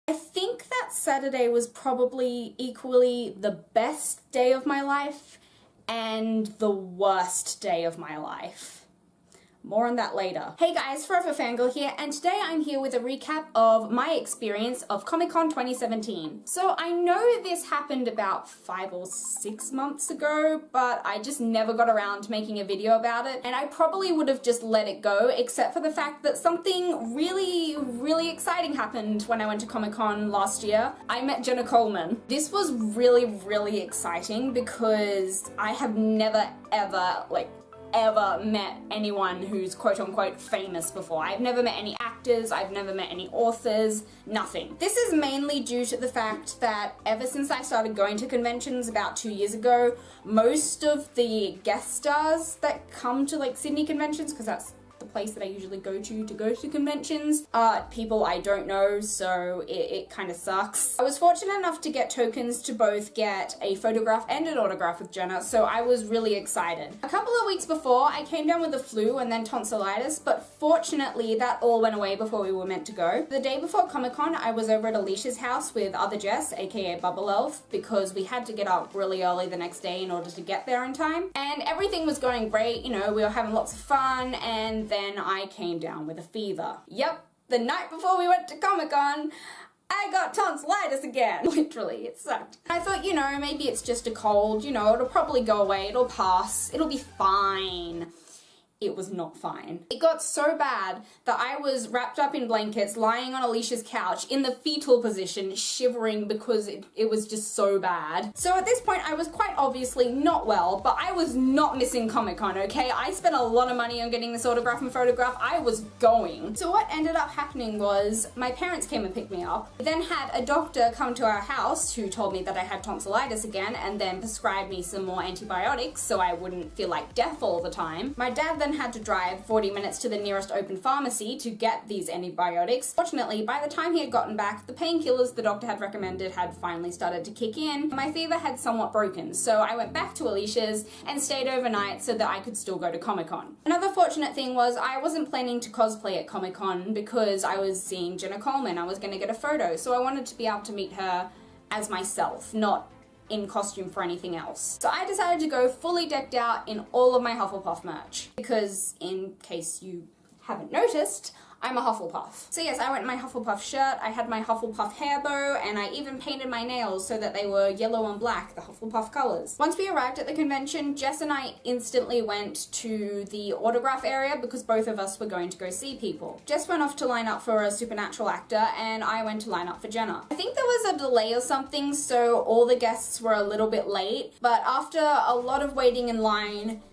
I think that Saturday was probably equally the best day of my life and the worst day of my life. More on that later. Hey guys, Forever Fangirl here, and today I'm here with a recap of my experience of Comic-Con 2017. So I know this happened about 5 or 6 months ago, but I just never got around to making a video about it, and I probably would have just let it go, except for the fact that something really exciting happened when I went to Comic-Con last year. I met Jenna Coleman. This was really exciting because I have never ever met anyone who's quote-unquote famous before. I've never met any actors, I've never met any authors, nothing. This is mainly due to the fact that ever since I started going to conventions about 2 years ago, most of the guest stars that come to like Sydney conventions, because that's the place that I usually go to conventions, people I don't know, so it kind of sucks. I was fortunate enough to get tokens to both get a photograph and an autograph with Jenna, so I was really excited. A couple of weeks before, I came down with the flu and then tonsillitis, but fortunately that all went away before we were meant to go. The day before Comic-Con, I was over at Alicia's house with other Jess, aka Bubble Elf, because we had to get up really early the next day in order to get there in time. And everything was going great, you know, we were having lots of fun, and then I came down with a fever. Yep, the night before we went to Comic-Con, I got tonsillitis again. Literally, it sucked. I thought, you know, maybe it's just a cold, you know, it'll probably go away, it'll pass, it'll be fine. It was not fine. It got so bad that I was wrapped up in blankets, lying on Alicia's couch in the fetal position, shivering because it was just so bad. So at this point, I was quite obviously not well, but I was not missing Comic-Con, okay? I spent a lot of money on getting this autograph and photograph. I was going. So what ended up happening was my parents came and picked me up, then had a doctor come to our house who told me that I had tonsillitis again, and then prescribed me some more antibiotics so I wouldn't feel like death all the time. My dad then had to drive 40 minutes to the nearest open pharmacy to get these antibiotics. Fortunately, by the time he had gotten back, the painkillers the doctor had recommended had finally started to kick in. My fever had somewhat broken, so I went back to Alicia's and stayed overnight so that I could still go to Comic-Con. Another fortunate thing was I wasn't planning to cosplay at Comic-Con because I was seeing Jenna Coleman. I was going to get a photo, so I wanted to be able to meet her as myself, not in costume for anything else. So I decided to go fully decked out in all of my Hufflepuff merch, because in case you haven't noticed, I'm a Hufflepuff. So yes, I went in my Hufflepuff shirt, I had my Hufflepuff hair bow, and I even painted my nails so that they were yellow and black, the Hufflepuff colors. Once we arrived at the convention, Jess and I instantly went to the autograph area because both of us were going to go see people. Jess went off to line up for a supernatural actor, and I went to line up for Jenna. I think there was a delay or something, so all the guests were a little bit late, but after a lot of waiting in line,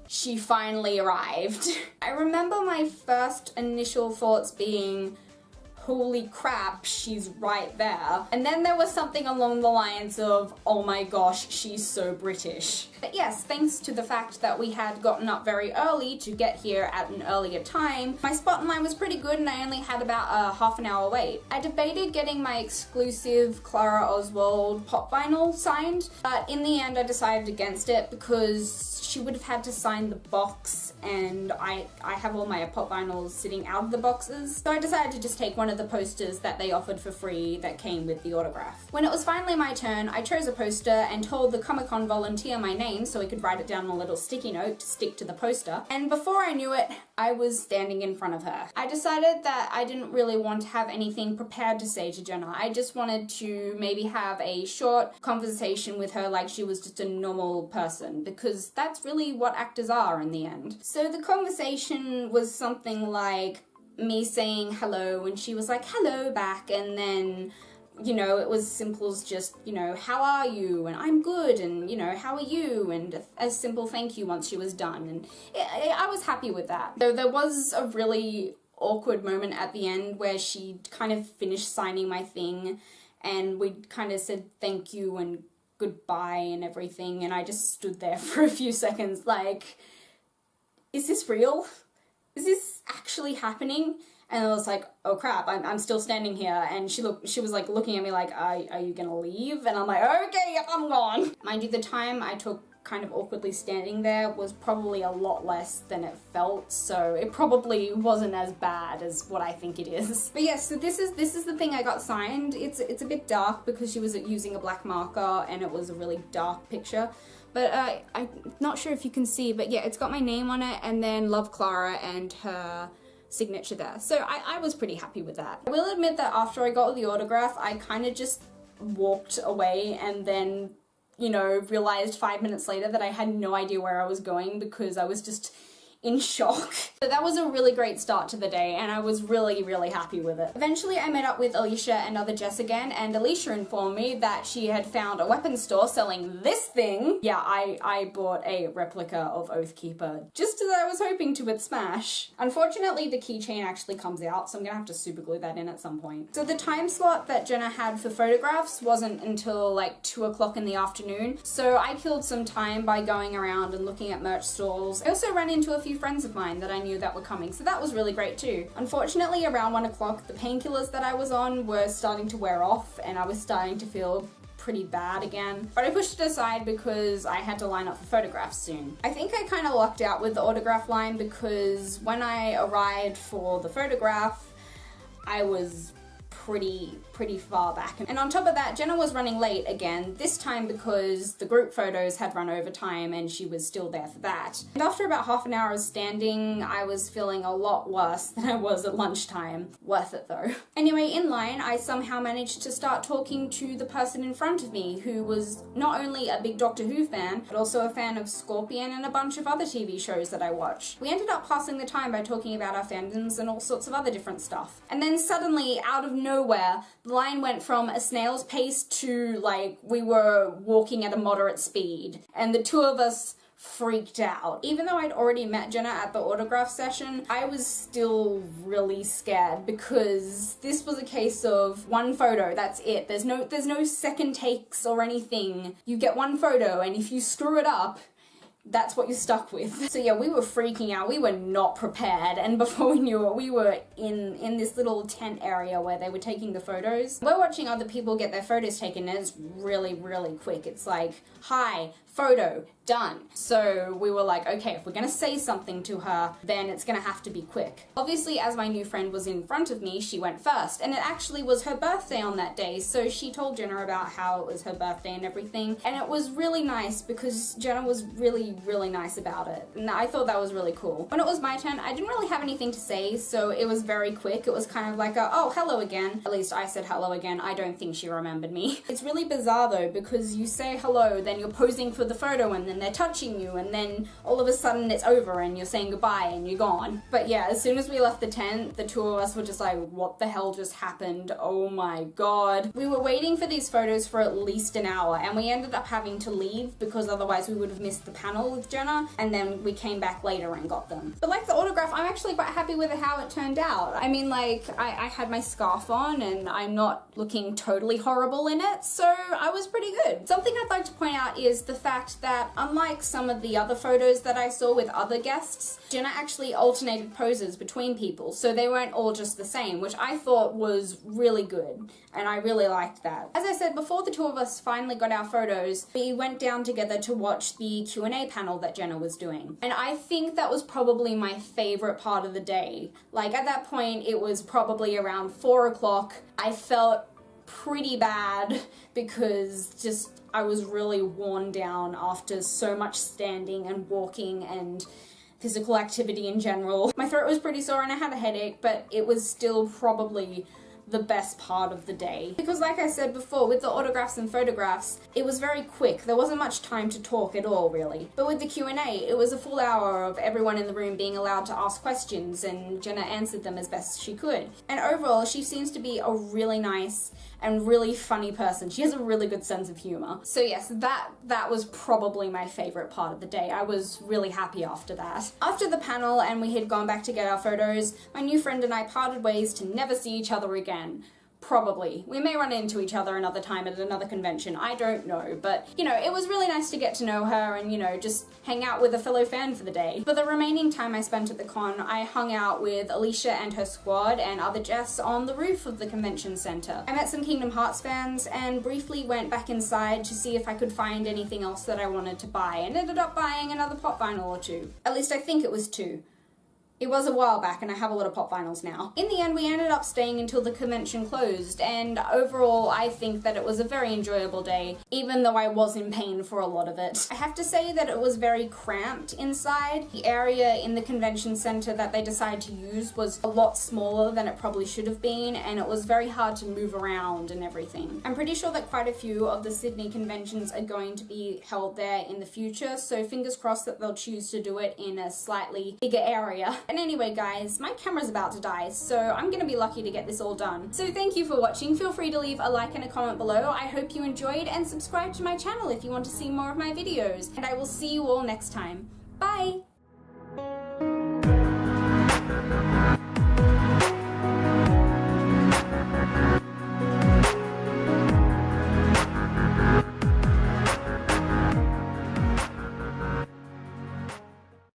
she finally arrived. I remember my first initial thoughts being, holy crap, she's right there. And then there was something along the lines of, oh my gosh, she's so British. But yes, thanks to the fact that we had gotten up very early to get here at an earlier time, my spot in line was pretty good and I only had about a half an hour wait. I debated getting my exclusive Clara Oswald pop vinyl signed, but in the end I decided against it because she would have had to sign the box, and I have all my pop vinyls sitting out of the boxes. So I decided to just take one of the posters that they offered for free that came with the autograph. When it was finally my turn, I chose a poster and told the Comic-Con volunteer my name so he could write it down on a little sticky note to stick to the poster. And before I knew it, I was standing in front of her. I decided that I didn't really want to have anything prepared to say to Jenna. I just wanted to maybe have a short conversation with her like she was just a normal person, because that's really what actors are in the end. So the conversation was something like me saying hello and she was like hello back, and then, you know, it was simple as just, you know, how are you? And I'm good, and, you know, how are you? And a simple thank you once she was done, and I was happy with that. Though there was a really awkward moment at the end where she kind of finished signing my thing and we kind of said thank you and goodbye and everything, and I just stood there for a few seconds like, is this real? Is this actually happening? And I was like, oh crap, I'm still standing here. And she was like looking at me like, are you gonna leave? And I'm like, okay, yep, I'm gone. Mind you, the time I took kind of awkwardly standing there was probably a lot less than it felt, so it probably wasn't as bad as what I think it is. But yeah, so this is the thing I got signed. It's a bit dark because she was using a black marker and it was a really dark picture. But I'm not sure if you can see, but yeah, it's got my name on it and then Love Clara and her signature there. So I was pretty happy with that. I will admit that after I got the autograph, I kind of just walked away and then, you know, realized 5 minutes later that I had no idea where I was going because I was just in shock. But that was a really great start to the day and I was really, really happy with it. Eventually I met up with Alicia and other Jess again, and Alicia informed me that she had found a weapons store selling this thing. Yeah, I bought a replica of Oathkeeper just as I was hoping to with Smash. Unfortunately, the keychain actually comes out, so I'm gonna have to super glue that in at some point. So the time slot that Jenna had for photographs wasn't until like 2 o'clock in the afternoon, so I killed some time by going around and looking at merch stalls. I also ran into a few friends of mine that I knew that were coming, so that was really great too. Unfortunately, around 1 o'clock, the painkillers that I was on were starting to wear off and I was starting to feel pretty bad again. But I pushed it aside because I had to line up for photographs soon. I think I kind of lucked out with the autograph line because when I arrived for the photograph, I was pretty far back. And on top of that, Jenna was running late again, this time because the group photos had run over time and she was still there for that. And after about half an hour of standing, I was feeling a lot worse than I was at lunchtime. Worth it though. Anyway, in line, I somehow managed to start talking to the person in front of me who was not only a big Doctor Who fan, but also a fan of Scorpion and a bunch of other TV shows that I watch. We ended up passing the time by talking about our fandoms and all sorts of other different stuff. And then suddenly, out of nowhere, the line went from a snail's pace to like we were walking at a moderate speed, and the two of us freaked out. Even though I'd already met Jenna at the autograph session, I was still really scared because this was a case of one photo, that's it. There's no second takes or anything. You get one photo and if you screw it up, that's what you're stuck with. So yeah, we were freaking out. We were not prepared, and before we knew it, we were in this little tent area where they were taking the photos. We're watching other people get their photos taken, and it's really, really quick. It's like, hi, photo, done. So we were like, okay, if we're gonna say something to her, then it's gonna have to be quick. Obviously, as my new friend was in front of me, she went first, and it actually was her birthday on that day, so she told Jenna about how it was her birthday and everything, and it was really nice because Jenna was really, really nice about it, and I thought that was really cool. When it was my turn, I didn't really have anything to say, so it was very quick. It was kind of like a, oh, hello again. At least I said hello again. I don't think she remembered me. It's really bizarre though, because you say hello, then you're posing for the photo, and then they're touching you, and then all of a sudden it's over and you're saying goodbye and you're gone. But yeah, as soon as we left the tent, the two of us were just like, what the hell just happened? Oh my god. We were waiting for these photos for at least an hour, and we ended up having to leave because otherwise we would have missed the panel with Jenna, and then we came back later and got them. But like the autograph, I'm actually quite happy with how it turned out. I mean, like, I had my scarf on and I'm not looking totally horrible in it, so I was pretty good. Something I'd like to point out is the fact that unlike some of the other photos that I saw with other guests, Jenna actually alternated poses between people, so they weren't all just the same, which I thought was really good, and I really liked that. As I said, before the two of us finally got our photos, we went down together to watch the Q&A panel that Jenna was doing, and I think that was probably my favorite part of the day. Like, at that point, it was probably around 4 o'clock. I felt pretty bad because just I was really worn down after so much standing and walking and physical activity in general. My throat was pretty sore and I had a headache, but it was still probably the best part of the day. Because like I said before, with the autographs and photographs, it was very quick. There wasn't much time to talk at all, really. But with the Q&A, it was a full hour of everyone in the room being allowed to ask questions, and Jenna answered them as best she could. And overall, she seems to be a really nice and really funny person. She has a really good sense of humor. So yes, that was probably my favorite part of the day. I was really happy after that. After the panel and we had gone back to get our photos, my new friend and I parted ways to never see each other again. Probably. We may run into each other another time at another convention, I don't know, but, you know, it was really nice to get to know her and, you know, just hang out with a fellow fan for the day. For the remaining time I spent at the con, I hung out with Alicia and her squad and other Jess on the roof of the convention center. I met some Kingdom Hearts fans and briefly went back inside to see if I could find anything else that I wanted to buy, and ended up buying another pop vinyl or two. At least I think it was two. It was a while back and I have a lot of pop vinyls now. In the end, we ended up staying until the convention closed, and overall I think that it was a very enjoyable day, even though I was in pain for a lot of it. I have to say that it was very cramped inside. The area in the convention center that they decided to use was a lot smaller than it probably should have been, and it was very hard to move around and everything. I'm pretty sure that quite a few of the Sydney conventions are going to be held there in the future, so fingers crossed that they'll choose to do it in a slightly bigger area. And anyway guys, my camera's about to die, so I'm gonna be lucky to get this all done. So thank you for watching. Feel free to leave a like and a comment below. I hope you enjoyed, and subscribe to my channel if you want to see more of my videos. And I will see you all next time. Bye!